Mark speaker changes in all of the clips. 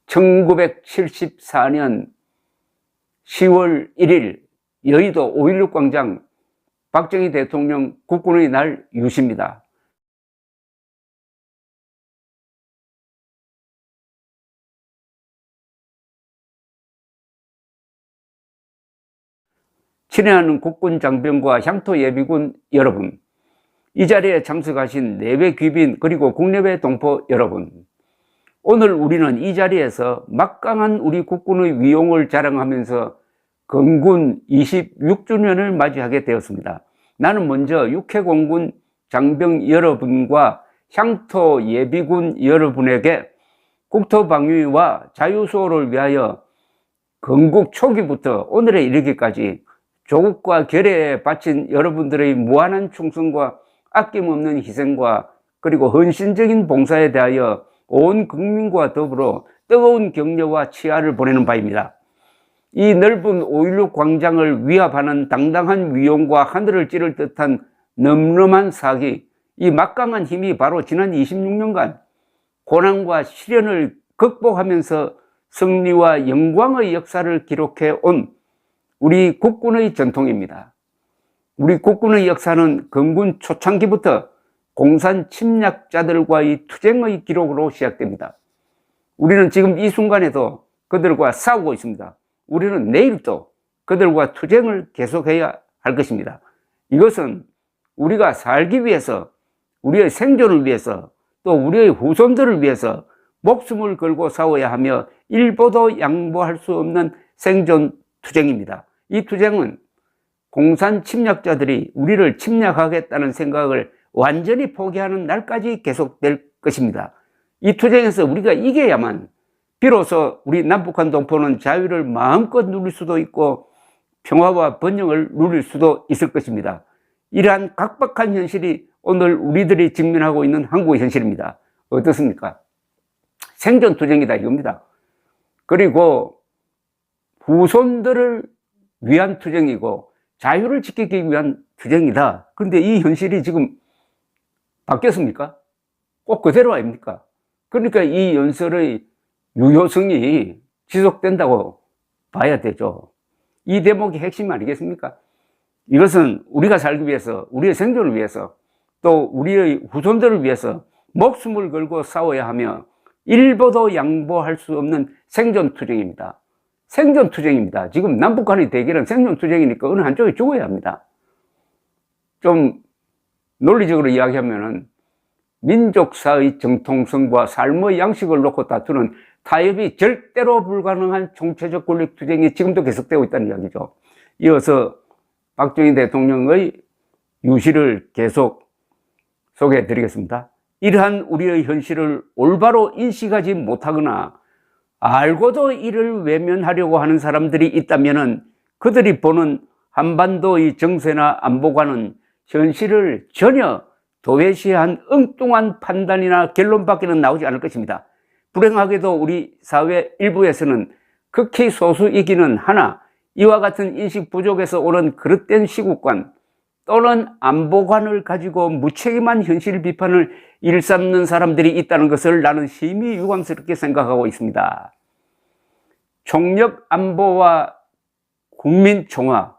Speaker 1: 1974년 10월 1일 여의도 5.16 광장 박정희 대통령 국군의 날 유시입니다. 친애하는 국군 장병과 향토 예비군 여러분, 이 자리에 참석하신 내외 귀빈 그리고 국내외 동포 여러분, 오늘 우리는 이 자리에서 막강한 우리 국군의 위용을 자랑하면서 건군 26주년을 맞이하게 되었습니다. 나는 먼저 육해공군 장병 여러분과 향토 예비군 여러분에게 국토방위와 자유수호를 위하여 건국 초기부터 오늘에 이르기까지 조국과 결의에 바친 여러분들의 무한한 충성과 아낌없는 희생과 그리고 헌신적인 봉사에 대하여 온 국민과 더불어 뜨거운 격려와 치하를 보내는 바입니다. 이 넓은 5.16 광장을 위압하는 당당한 위용과 하늘을 찌를 듯한 넘넘한 사기, 이 막강한 힘이 바로 지난 26년간 고난과 시련을 극복하면서 승리와 영광의 역사를 기록해 온 우리 국군의 전통입니다. 우리 국군의 역사는 건군 초창기부터 공산 침략자들과의 투쟁의 기록으로 시작됩니다. 우리는 지금 이 순간에도 그들과 싸우고 있습니다. 우리는 내일도 그들과 투쟁을 계속해야 할 것입니다. 이것은 우리가 살기 위해서, 우리의 생존을 위해서, 또 우리의 후손들을 위해서 목숨을 걸고 싸워야 하며 일보도 양보할 수 없는 생존 투쟁입니다. 이 투쟁은 공산 침략자들이 우리를 침략하겠다는 생각을 완전히 포기하는 날까지 계속될 것입니다. 이 투쟁에서 우리가 이겨야만 비로소 우리 남북한 동포는 자유를 마음껏 누릴 수도 있고 평화와 번영을 누릴 수도 있을 것입니다. 이러한 각박한 현실이 오늘 우리들이 직면하고 있는 한국의 현실입니다. 어떻습니까? 생존 투쟁이다 이겁니다. 그리고 후손들을 위한 투쟁이고 자유를 지키기 위한 투쟁이다. 그런데 이 현실이 지금 바뀌었습니까? 꼭 그대로 아닙니까? 그러니까 이 연설의 유효성이 지속된다고 봐야 되죠. 이 대목이 핵심 아니겠습니까? 이것은 우리가 살기 위해서, 우리의 생존을 위해서, 또 우리의 후손들을 위해서 목숨을 걸고 싸워야 하며 일보도 양보할 수 없는 생존투쟁입니다. 생존투쟁입니다. 지금 남북한의 대결은 생존투쟁이니까 어느 한쪽이 죽어야 합니다. 좀 논리적으로 이야기하면은 민족사의 정통성과 삶의 양식을 놓고 다투는 타협이 절대로 불가능한 총체적 권력투쟁이 지금도 계속되고 있다는 이야기죠. 이어서 박정희 대통령의 유시를 계속 소개해 드리겠습니다. 이러한 우리의 현실을 올바로 인식하지 못하거나 알고도 이를 외면하려고 하는 사람들이 있다면 그들이 보는 한반도의 정세나 안보관은 현실을 전혀 도외시한 엉뚱한 판단이나 결론밖에는 나오지 않을 것입니다. 불행하게도 우리 사회 일부에서는 극히 소수이기는 하나 이와 같은 인식 부족에서 오는 그릇된 시국관 또는 안보관을 가지고 무책임한 현실 비판을 일삼는 사람들이 있다는 것을 나는 심히 유감스럽게 생각하고 있습니다. 총력 안보와 국민 총화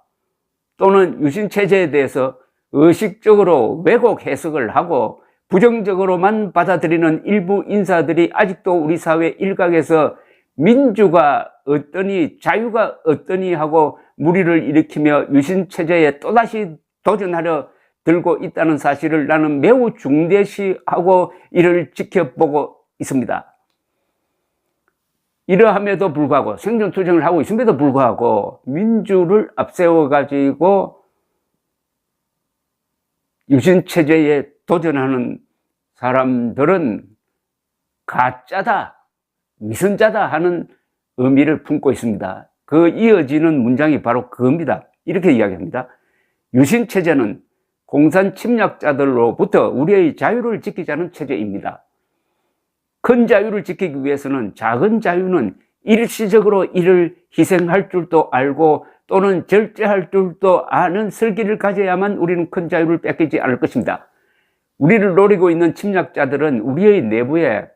Speaker 1: 또는 유신체제에 대해서 의식적으로 왜곡 해석을 하고 부정적으로만 받아들이는 일부 인사들이 아직도 우리 사회 일각에서 민주가 어떠니 자유가 어떠니 하고 무리를 일으키며 유신체제에 또다시 도전하려 들고 있다는 사실을 나는 매우 중대시하고 이를 지켜보고 있습니다. 이러함에도 불구하고 생존투쟁을 하고 있음에도 불구하고 민주를 앞세워 가지고 유신체제에 도전하는 사람들은 가짜다, 위선자다 하는 의미를 품고 있습니다. 그 이어지는 문장이 바로 그겁니다. 이렇게 이야기합니다. 유신체제는 공산 침략자들로부터 우리의 자유를 지키자는 체제입니다. 큰 자유를 지키기 위해서는 작은 자유는 일시적으로 이를 희생할 줄도 알고 또는 절제할 줄도 아는 슬기를 가져야만 우리는 큰 자유를 뺏기지 않을 것입니다. 우리를 노리고 있는 침략자들은 우리의 내부에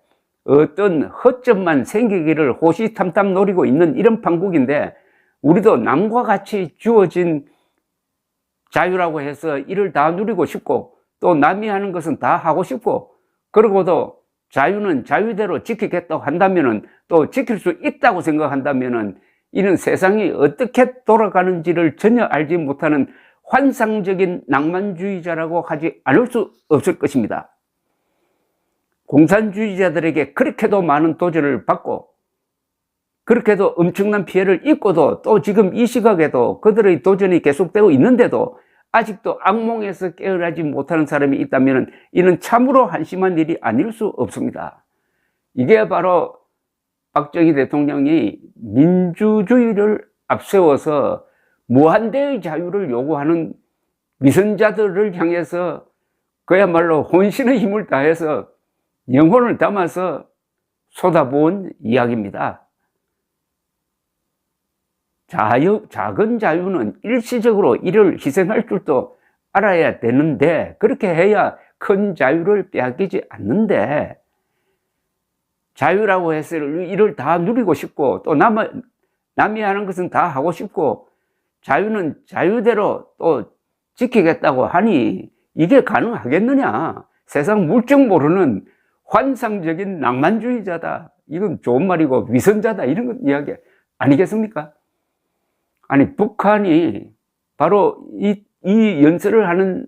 Speaker 1: 어떤 허점만 생기기를 호시탐탐 노리고 있는 이런 판국인데, 우리도 남과 같이 주어진 자유라고 해서 이를 다 누리고 싶고, 또 남이 하는 것은 다 하고 싶고, 그러고도 자유는 자유대로 지키겠다고 한다면은, 또 지킬 수 있다고 생각한다면은, 이는 세상이 어떻게 돌아가는지를 전혀 알지 못하는 환상적인 낭만주의자라고 하지 않을 수 없을 것입니다. 공산주의자들에게 그렇게도 많은 도전을 받고, 그렇게도 엄청난 피해를 입고도, 또 지금 이 시각에도 그들의 도전이 계속되고 있는데도 아직도 악몽에서 깨어나지 못하는 사람이 있다면 이는 참으로 한심한 일이 아닐 수 없습니다. 이게 바로 박정희 대통령이 민주주의를 앞세워서 무한대의 자유를 요구하는 위선자들을 향해서 그야말로 혼신의 힘을 다해서 영혼을 담아서 쏟아부은 이야기입니다. 작은 자유는 일시적으로 이를 희생할 줄도 알아야 되는데, 그렇게 해야 큰 자유를 빼앗기지 않는데, 자유라고 해서 이를 다 누리고 싶고, 또 남이 하는 것은 다 하고 싶고, 자유는 자유대로 또 지키겠다고 하니 이게 가능하겠느냐? 세상 물정 모르는 환상적인 낭만주의자다. 이건 좋은 말이고 위선자다. 이런 건 이야기 아니겠습니까? 아니, 북한이 바로 이 연설을 하는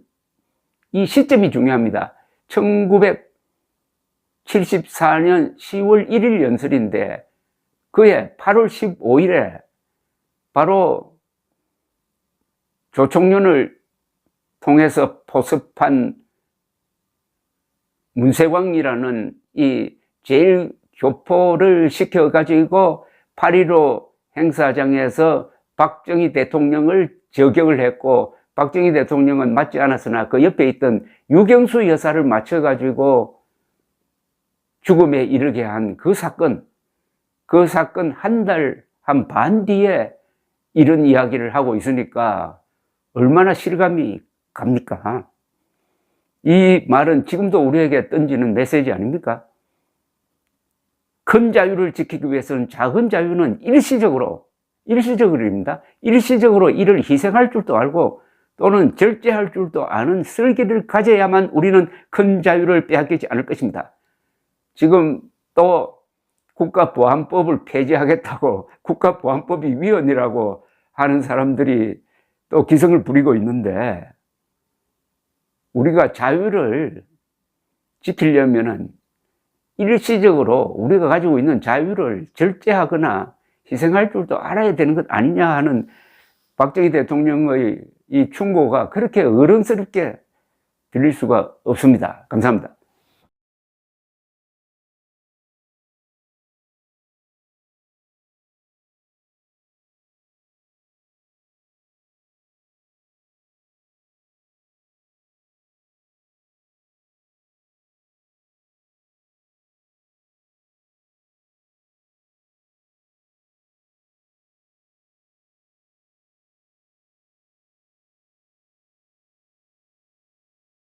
Speaker 1: 이 시점이 중요합니다. 1974년 10월 1일 연설인데, 그해 8월 15일에 바로 조총련을 통해서 포섭한 문세광이라는 이 제일 교포를 시켜가지고 8.15 행사장에서 박정희 대통령을 저격을 했고, 박정희 대통령은 맞지 않았으나 그 옆에 있던 유경수 여사를 맞춰가지고 죽음에 이르게 한 그 사건 한 달 한 반 뒤에 이런 이야기를 하고 있으니까 얼마나 실감이 갑니까? 이 말은 지금도 우리에게 던지는 메시지 아닙니까? 큰 자유를 지키기 위해서는 작은 자유는 일시적으로입니다. 일시적으로 이를 희생할 줄도 알고, 또는 절제할 줄도 아는 슬기를 가져야만 우리는 큰 자유를 빼앗기지 않을 것입니다. 지금 또 국가보안법을 폐지하겠다고 국가보안법이 위헌이라고 하는 사람들이 또 기승을 부리고 있는데, 우리가 자유를 지키려면은 일시적으로 우리가 가지고 있는 자유를 절제하거나 희생할 줄도 알아야 되는 것 아니냐 하는 박정희 대통령의 이 충고가 그렇게 어른스럽게 들릴 수가 없습니다. 감사합니다.